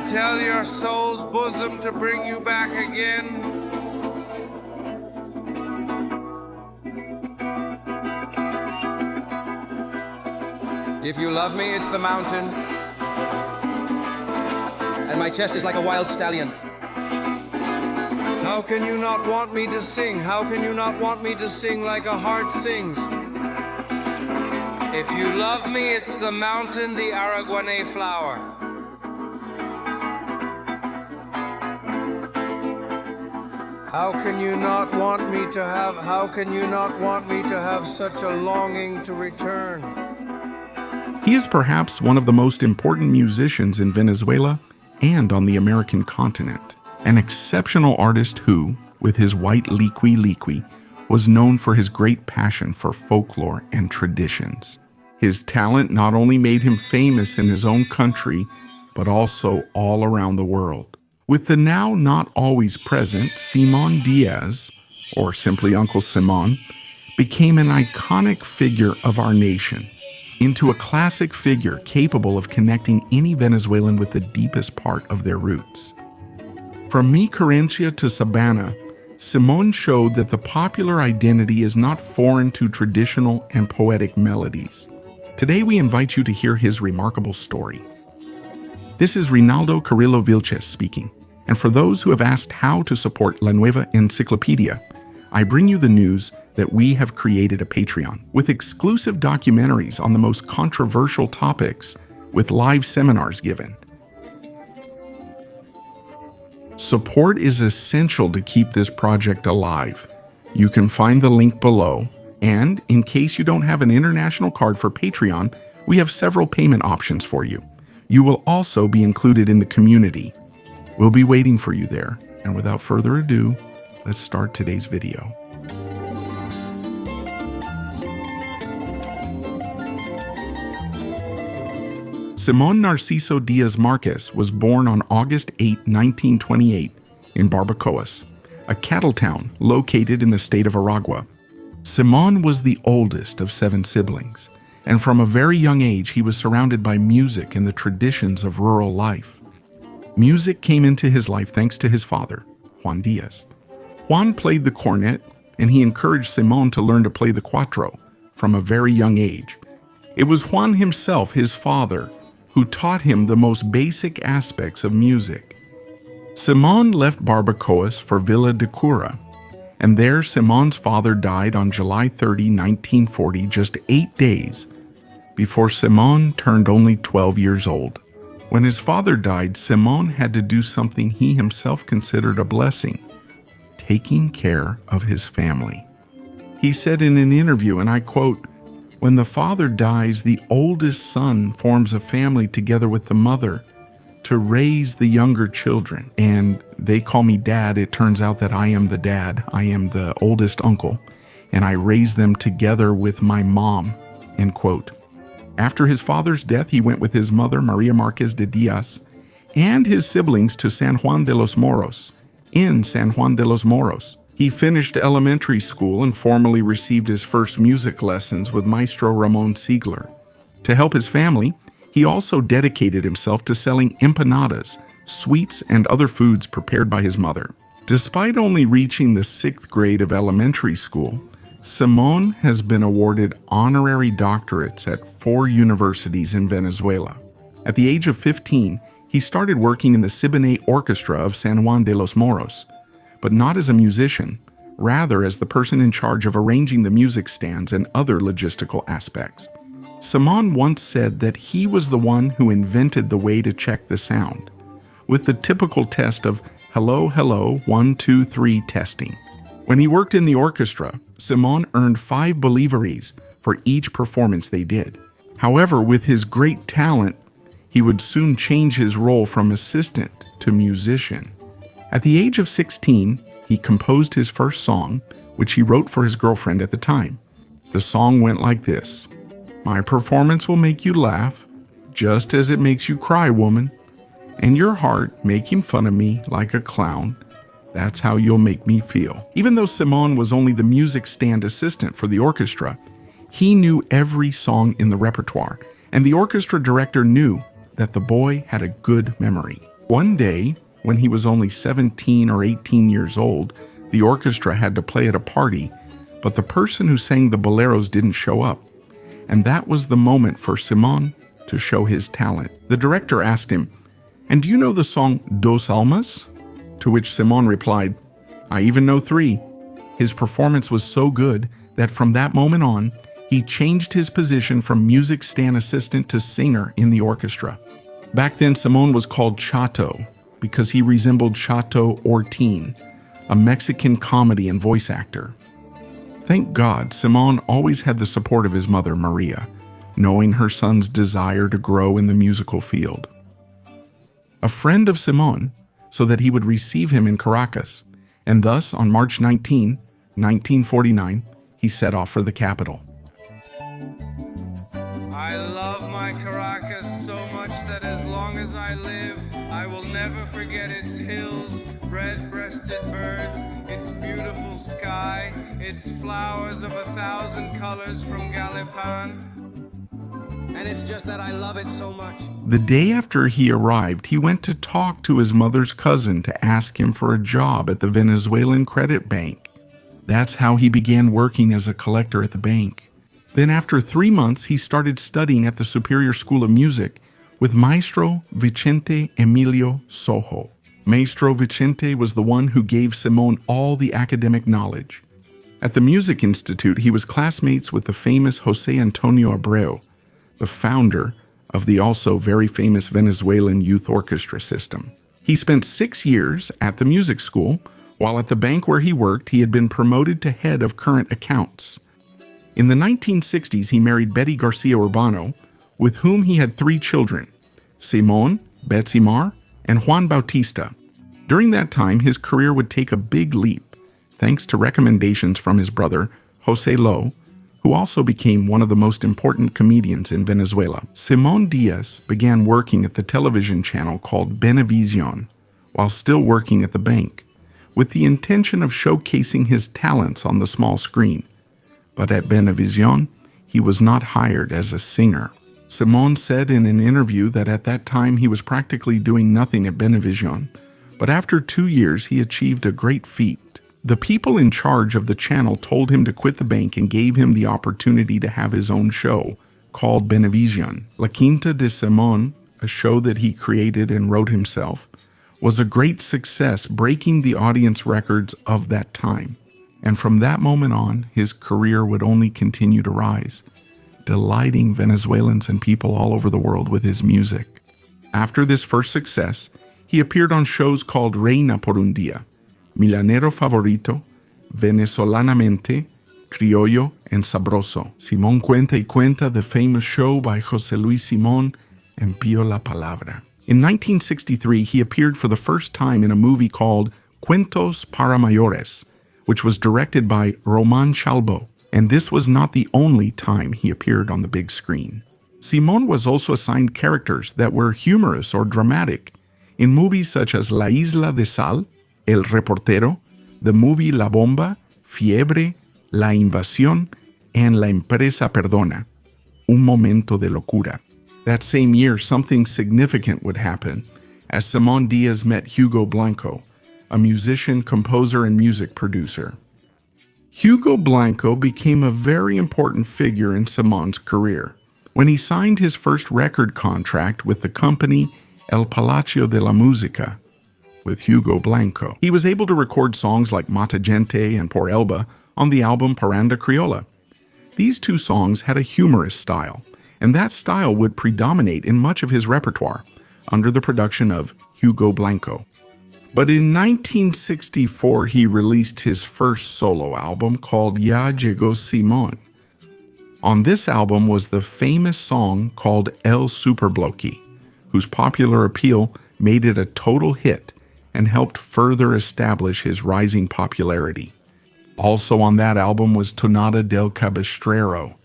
and tell your soul's bosom to bring you back again. If you love me, it's the mountain, and my chest is like a wild stallion. How can you not want me to sing? How can you not want me to sing like a heart sings? If you love me, it's the mountain, the Araguanay flower. How can you not want me to have such a longing to return? He is perhaps one of the most important musicians in Venezuela and on the American continent. An exceptional artist who, with his white liqui liqui, was known for his great passion for folklore and traditions. His talent not only made him famous in his own country, but also all around the world. With the now not always present Simón Díaz, or simply Uncle Simón, became an iconic figure of our nation, into a classic figure capable of connecting any Venezuelan with the deepest part of their roots. From Mi Querencia to Sabana, Simón showed that the popular identity is not foreign to traditional and poetic melodies. Today we invite you to hear his remarkable story. This is Rinaldo Carrillo Vilches speaking, and for those who have asked how to support La Nueva Enciclopedia, I bring you the news that we have created a Patreon with exclusive documentaries on the most controversial topics with live seminars given. Support is essential to keep this project alive. You can find the link below, and in case you don't have an international card for Patreon, we have several payment options for you. You will also be included in the community. We'll be waiting for you there, and without further ado, let's start today's video. Simón Narciso Díaz Marquez was born on August 8, 1928, in Barbacoas, a cattle town located in the state of Aragua. Simón was the oldest of 7 siblings, and from a very young age he was surrounded by music and the traditions of rural life. Music came into his life thanks to his father, Juan Díaz. Juan played the cornet, and he encouraged Simón to learn to play the cuatro from a very young age. It was Juan himself, his father, who taught him the most basic aspects of music. Simón left Barbacoas for Villa de Cura, and there Simón's father died on July 30, 1940, just 8 days before Simón turned only 12 years old. When his father died, Simón had to do something he himself considered a blessing: taking care of his family. He said in an interview, and I quote, "When the father dies, the oldest son forms a family together with the mother to raise the younger children. And they call me dad. It turns out that I am the dad. I am the oldest uncle, and I raise them together with my mom," end quote. After his father's death, he went with his mother, Maria Marquez de Diaz, and his siblings to San Juan de los Moros. In San Juan de los Moros, he finished elementary school and formally received his first music lessons with Maestro Ramon Ziegler. To help his family, he also dedicated himself to selling empanadas, sweets, and other foods prepared by his mother. Despite only reaching the 6th grade of elementary school, Simón has been awarded honorary doctorates at 4 universities in Venezuela. At the age of 15, he started working in the Siboney Orchestra of San Juan de los Moros, but not as a musician, rather as the person in charge of arranging the music stands and other logistical aspects. Simón once said that he was the one who invented the way to check the sound, with the typical test of hello, hello, 1, 2, 3 testing. When he worked in the orchestra, Simón earned 5 bolivares for each performance they did. However, with his great talent, he would soon change his role from assistant to musician. At the age of 16, he composed his first song, which he wrote for his girlfriend at the time. The song went like this: "My performance will make you laugh, just as it makes you cry, woman. And your heart making fun of me like a clown. That's how you'll make me feel." Even though Simón was only the music stand assistant for the orchestra, he knew every song in the repertoire, and the orchestra director knew that the boy had a good memory. One day, when he was only 17 or 18 years old, the orchestra had to play at a party, but the person who sang the boleros didn't show up. And that was the moment for Simón to show his talent. The director asked him, "And do you know the song Dos Almas?" To which Simón replied, "I even know 3. His performance was so good that from that moment on, he changed his position from music stand assistant to singer in the orchestra. Back then, Simón was called Chato because he resembled Chato Ortín, a Mexican comedy and voice actor. Thank God, Simón always had the support of his mother, Maria, knowing her son's desire to grow in the musical field. A friend of Simón, so that he would receive him in Caracas, and thus on March 19, 1949, he set off for the capital. I love my Caracas so much that as long as I live, I will never forget its hills, red-breasted birds, its beautiful sky, its flowers of 1,000 colors from Galipan. And it's just that I love it so much." The day after he arrived, he went to talk to his mother's cousin to ask him for a job at the Venezuelan credit bank. That's how he began working as a collector at the bank. Then after 3 months, he started studying at the Superior School of Music with Maestro Vicente Emilio Sojo. Maestro Vicente was the one who gave Simón all the academic knowledge. At the Music Institute, he was classmates with the famous José Antonio Abreu, the founder of the also very famous Venezuelan youth orchestra system. He spent 6 years at the music school, while at the bank where he worked, he had been promoted to head of current accounts. In the 1960s, he married Betty Garcia Urbano, with whom he had 3 children, Simón, Betsy Mar, and Juan Bautista. During that time, his career would take a big leap, thanks to recommendations from his brother, José Lo, who also became one of the most important comedians in Venezuela. Simón Díaz began working at the television channel called Venevisión, while still working at the bank, with the intention of showcasing his talents on the small screen. But at Venevisión, he was not hired as a singer. Simón said in an interview that at that time he was practically doing nothing at Venevisión, but after 2 years he achieved a great feat. The people in charge of the channel told him to quit the bank and gave him the opportunity to have his own show called Venevisión. La Quinta de Simón, a show that he created and wrote himself, was a great success, breaking the audience records of that time. And from that moment on, his career would only continue to rise, delighting Venezuelans and people all over the world with his music. After this first success, he appeared on shows called Reina por un Día, Milanero Favorito, Venezolanamente, Criollo, and Sabroso. Simón Cuenta y Cuenta, the famous show by José Luis Simón and Pío La Palabra. In 1963, he appeared for the first time in a movie called Cuentos para Mayores, which was directed by Román Chalbo, and this was not the only time he appeared on the big screen. Simón was also assigned characters that were humorous or dramatic in movies such as La Isla de Sal, El Reportero, the movie La Bomba, Fiebre, La Invasión, and La Empresa Perdona, Un Momento de Locura. That same year, something significant would happen, as Simón Díaz met Hugo Blanco, a musician, composer, and music producer. Hugo Blanco became a very important figure in Simón's career. When he signed his first record contract with the company El Palacio de la Música, with Hugo Blanco, he was able to record songs like Mata Gente and Por Elba on the album Parranda Criolla. These 2 songs had a humorous style, and that style would predominate in much of his repertoire under the production of Hugo Blanco. But in 1964, he released his first solo album called Ya Llegó Simón. On this album was the famous song called El Superbloqui, whose popular appeal made it a total hit and helped further establish his rising popularity. Also on that album was Tonada del Cabestrero,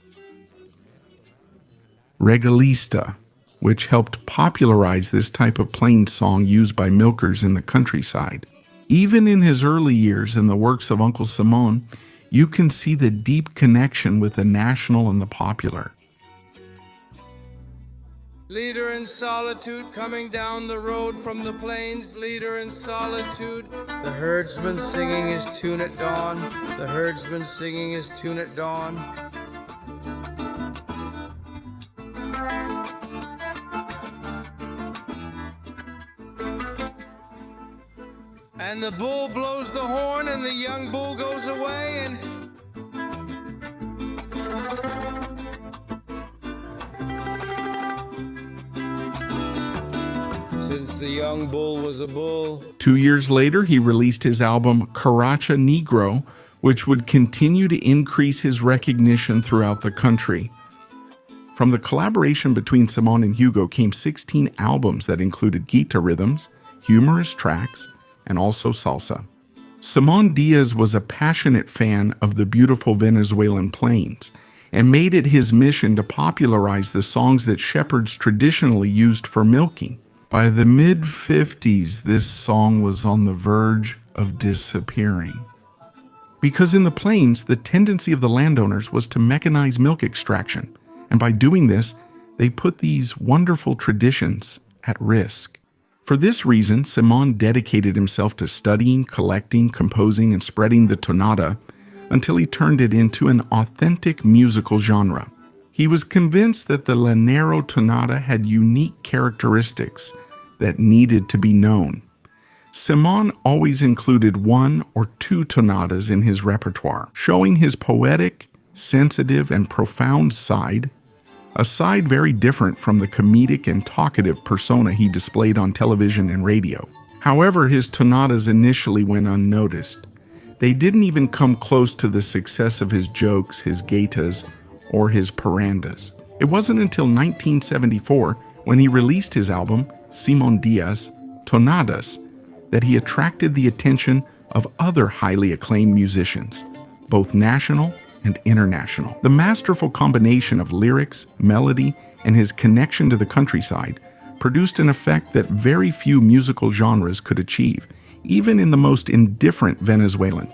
Regalista, which helped popularize this type of plain song used by milkers in the countryside. Even in his early years in the works of Uncle Simón, you can see the deep connection with the national and the popular. Leader in solitude, coming down the road from the plains, leader in solitude. The herdsman singing his tune at dawn, the herdsman singing his tune at dawn. And the bull blows the horn and the young bull goes away and since the young bull was a bull. 2 years later, he released his album Caracha Negro, which would continue to increase his recognition throughout the country. From the collaboration between Simón and Hugo came 16 albums that included guitar rhythms, humorous tracks, and also salsa. Simón Díaz was a passionate fan of the beautiful Venezuelan plains and made it his mission to popularize the songs that shepherds traditionally used for milking. By the mid-50s, this song was on the verge of disappearing. Because in the plains, the tendency of the landowners was to mechanize milk extraction, and by doing this, they put these wonderful traditions at risk. For this reason, Simón dedicated himself to studying, collecting, composing, and spreading the tonada until he turned it into an authentic musical genre. He was convinced that the Llanero tonada had unique characteristics that needed to be known. Simón always included 1 or 2 tonadas in his repertoire, showing his poetic, sensitive, and profound side, a side very different from the comedic and talkative persona he displayed on television and radio. However, his tonadas initially went unnoticed. They didn't even come close to the success of his jokes, his gaitas, or his parandas. It wasn't until 1974, when he released his album, Simón Díaz, Tonadas, that he attracted the attention of other highly acclaimed musicians, both national and international. The masterful combination of lyrics, melody, and his connection to the countryside produced an effect that very few musical genres could achieve, even in the most indifferent Venezuelan.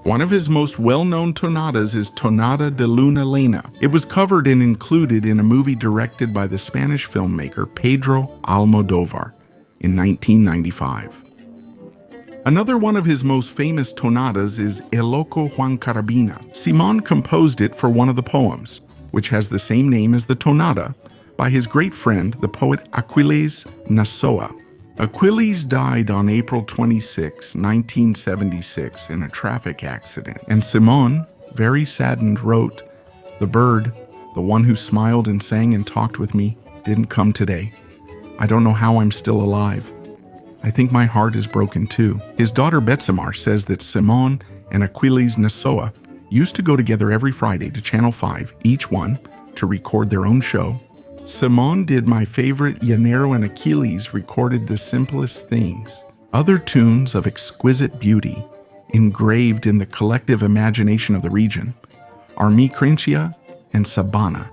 One of his most well-known tonadas is Tonada de Luna Llena. It was covered and included in a movie directed by the Spanish filmmaker Pedro Almodóvar in 1995. Another one of his most famous tonadas is El Loco Juan Carabina. Simón composed it for one of the poems, which has the same name as the tonada, by his great friend, the poet Aquiles Nassau. Aquiles died on April 26, 1976, in a traffic accident, and Simón, very saddened, wrote, "The bird, the one who smiled and sang and talked with me, didn't come today. I don't know how I'm still alive. I think my heart is broken too." His daughter Betsamar says that Simón and Aquiles Nassau used to go together every Friday to Channel 5, each one, to record their own show. Simón did my favorite Llanero, and Aquiles recorded the simplest things. Other tunes of exquisite beauty, engraved in the collective imagination of the region, are Mi Crincia and Sabana,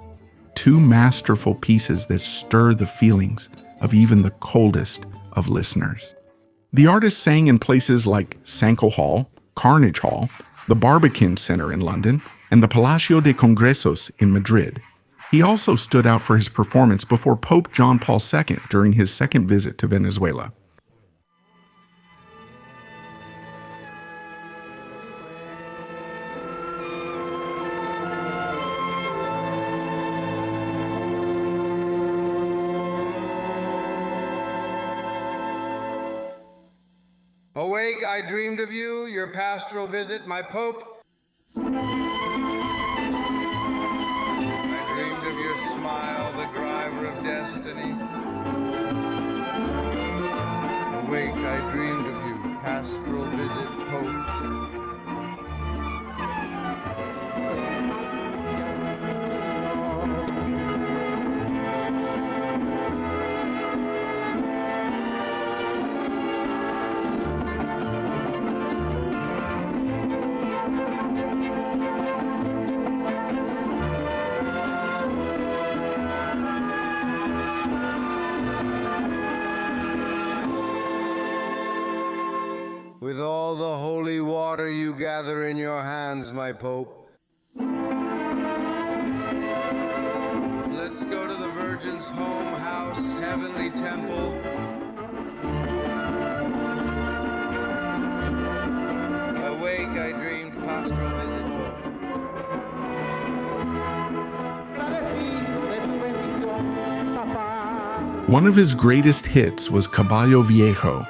2 masterful pieces that stir the feelings of even the coldest of listeners. The artist sang in places like Sanko Hall, Carnage Hall, the Barbican Center in London, and the Palacio de Congresos in Madrid. He also stood out for his performance before Pope John Paul II during his second visit to Venezuela. Awake, I dreamed of you, your pastoral visit, my Pope. I dreamed of your smile, the driver of destiny. Awake, I dreamed of you, pastoral visit, Pope. With all the holy water you gather in your hands, my Pope. Let's go to the Virgin home, house, heavenly temple. Awake, I dreamed pastoral visit book. One of his greatest hits was Caballo Viejo,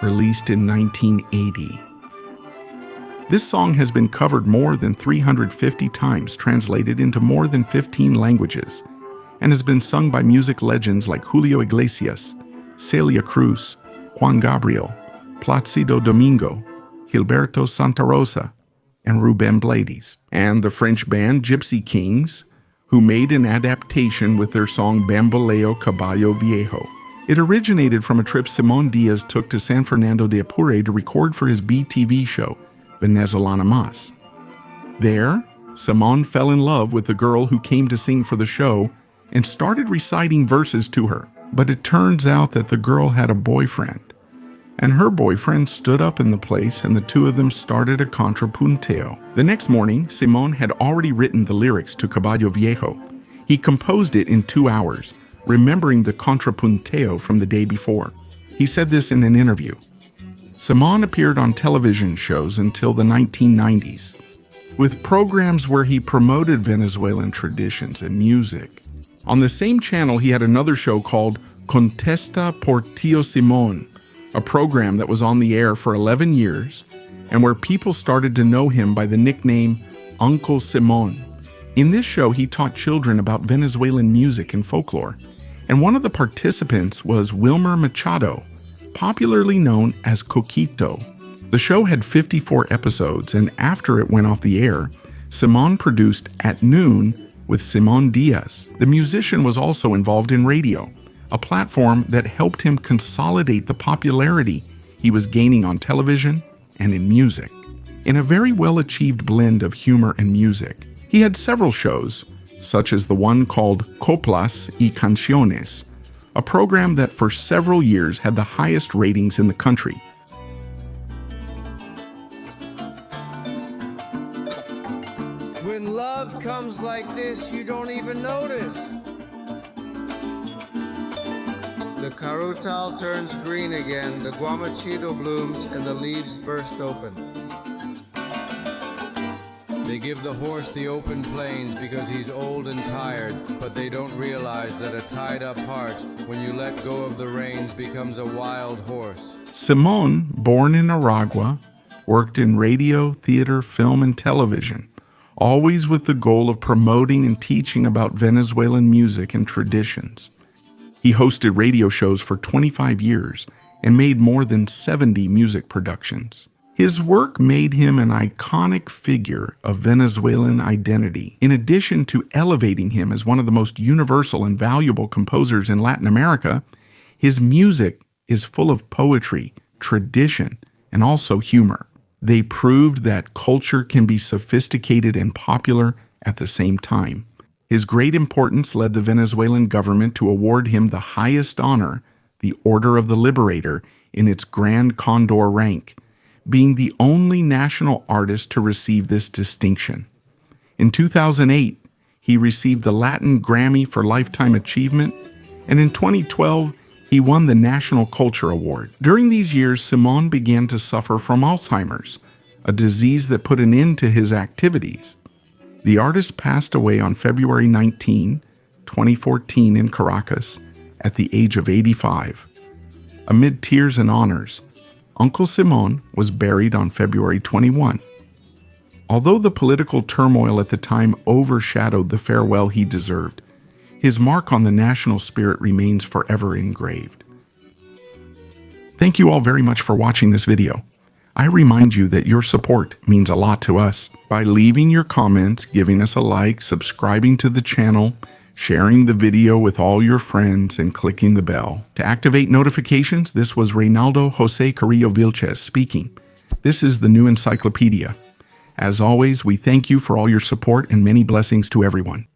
released in 1980. This song has been covered more than 350 times, translated into more than 15 languages, and has been sung by music legends like Julio Iglesias, Celia Cruz, Juan Gabriel, Plácido Domingo, Gilberto Santa Rosa, and Rubén Blades, and the French band Gypsy Kings, who made an adaptation with their song Bamboleo Caballo Viejo. It originated from a trip Simón Díaz took to San Fernando de Apure to record for his BTV show, Venezuelan Más. There, Simón fell in love with the girl who came to sing for the show and started reciting verses to her. But it turns out that the girl had a boyfriend, and her boyfriend stood up in the place and the two of them started a contrapunteo. The next morning, Simón had already written the lyrics to Caballo Viejo. He composed it in 2 hours, remembering the contrapunteo from the day before. He said this in an interview. Simón appeared on television shows until the 1990s, with programs where he promoted Venezuelan traditions and music. On the same channel, he had another show called Contesta por Tío Simón, a program that was on the air for 11 years and where people started to know him by the nickname Uncle Simón. In this show, he taught children about Venezuelan music and folklore, and one of the participants was Wilmer Machado, popularly known as Coquito. The show had 54 episodes, and after it went off the air, Simón produced At Noon with Simón Díaz. The musician was also involved in radio, a platform that helped him consolidate the popularity he was gaining on television and in music. In a very well-achieved blend of humor and music, he had several shows, such as the one called Coplas y Canciones, a program that for several years had the highest ratings in the country. When love comes like this, you don't even notice. The carutal turns green again, the guamachito blooms, and the leaves burst open. They give the horse the open plains because he's old and tired, but they don't realize that a tied-up heart, when you let go of the reins, becomes a wild horse. Simón, born in Aragua, worked in radio, theater, film, and television, always with the goal of promoting and teaching about Venezuelan music and traditions. He hosted radio shows for 25 years and made more than 70 music productions. His work made him an iconic figure of Venezuelan identity, in addition to elevating him as one of the most universal and valuable composers in Latin America. His music is full of poetry, tradition, and also humor. They proved that culture can be sophisticated and popular at the same time. His great importance led the Venezuelan government to award him the highest honor, the Order of the Liberator, in its Grand Condor rank, being the only national artist to receive this distinction. In 2008, he received the Latin Grammy for Lifetime Achievement, and in 2012, he won the National Culture Award. During these years, Simón began to suffer from Alzheimer's, a disease that put an end to his activities. The artist passed away on February 19, 2014 in Caracas at the age of 85. Amid tears and honors, Uncle Simón was buried on February 21. Although the political turmoil at the time overshadowed the farewell he deserved, his mark on the national spirit remains forever engraved. Thank you all very much for watching this video. I remind you that your support means a lot to us. By leaving your comments, giving us a like, subscribing to the channel, sharing the video with all your friends, and clicking the bell. To activate notifications, this was Reynaldo Jose Carrillo Vilches speaking. This is the New Encyclopedia. As always, we thank you for all your support and many blessings to everyone.